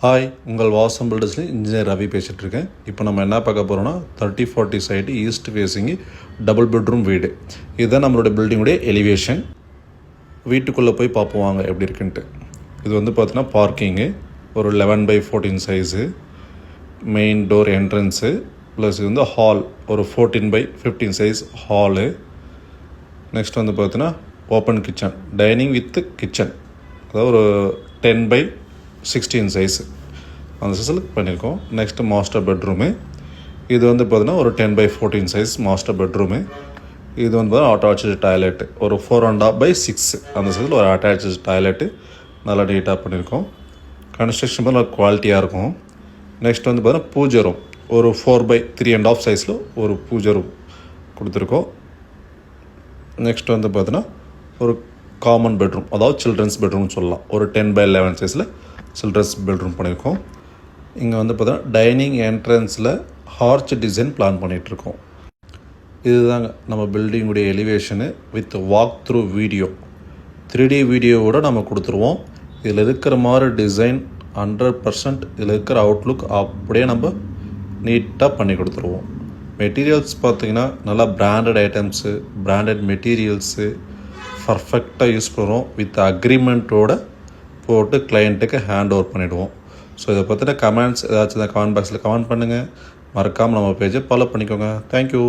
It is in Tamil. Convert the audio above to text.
ஹாய், உங்கள் வாசம் பில்டர்ஸில் இன்ஜினியர் ரவி பேசிகிட்ருக்கேன். இப்போ நம்ம என்ன பார்க்க போகிறோன்னா 30-40 side east facing double bedroom வீடு. இதுதான் நம்மளோட பில்டிங்குடைய எலிவேஷன். வீட்டுக்குள்ளே போய் பார்ப்போம் வாங்க எப்படி இருக்குன்ட்டு. இது வந்து பார்த்தீங்கன்னா பார்க்கிங்கு ஒரு 11/14 size, main door entrance, plus இது வந்து ஹால் ஒரு 14/15 சைஸ் ஹாலு. நெக்ஸ்ட் வந்து பார்த்தீங்கன்னா open kitchen, dining with kitchen, அதாவது ஒரு 10/16 சைஸு அந்த சைஸில் பண்ணியிருக்கோம். Next master bedroom. இது வந்து பார்த்திங்கன்னா ஒரு 10/14 சைஸ் மாஸ்டர் பெட்ரூமு. இது வந்து அட்டாச்சு டாய்லெட்டு ஒரு 4.5/6 அந்த சைஸில் ஒரு அட்டாச்சு டாய்லெட்டு நல்லா நீட்டாக பண்ணியிருக்கோம். கன்ஸ்ட்ரக்ஷன் நல்லா குவாலிட்டியாக இருக்கும். நெக்ஸ்ட் வந்து பார்த்திங்கன்னா பூஜை ரூம் ஒரு 4/3.5 சைஸில் ஒரு பூஜை ரூம் கொடுத்துருக்கோம். நெக்ஸ்ட் வந்து பார்த்திங்கன்னா ஒரு காமன் பெட்ரூம், அதாவது சில்ட்ரன்ஸ் பெட்ரூம்னு சொல்லலாம், ஒரு 10/11 சைஸில் சில்ட்ரன்ஸ் பெட்ரூம் பண்ணியிருக்கோம். இங்கே வந்து பார்த்தீங்கன்னா டைனிங் என்ட்ரன்ஸில் ஹார்ச் டிசைன் பிளான் பண்ணிகிட்ருக்கோம். இதுதாங்க நம்ம பில்டிங்குடைய elevation with walk through video, 3D வீடியோவோடு நம்ம கொடுத்துருவோம். இதில் இருக்கிற மாதிரி டிசைன் 100%, இதில் இருக்கிற அவுட்லுக் அப்படியே நம்ம நீட்டாக பண்ணி கொடுத்துருவோம். மெட்டீரியல்ஸ் பார்த்திங்கன்னா நல்லா பிராண்டட் ஐட்டம்ஸு, பிராண்டட் மெட்டீரியல்ஸு பர்ஃபெக்டாக யூஸ் பண்ணுறோம். வித் அக்ரிமெண்ட்டோடு போட்டு கிளையண்ட்டுக்கு ஹேண்ட் ஓவர் பண்ணிவிடுவோம். ஸோ இதை பற்றின கமெண்ட்ஸ் ஏதாச்சும் கமெண்ட் பாக்ஸில் கமெண்ட் பண்ணுங்கள். மறக்காமல் நம்ம பேஜை ஃபாலோ பண்ணிக்கோங்க. தேங்க்யூ.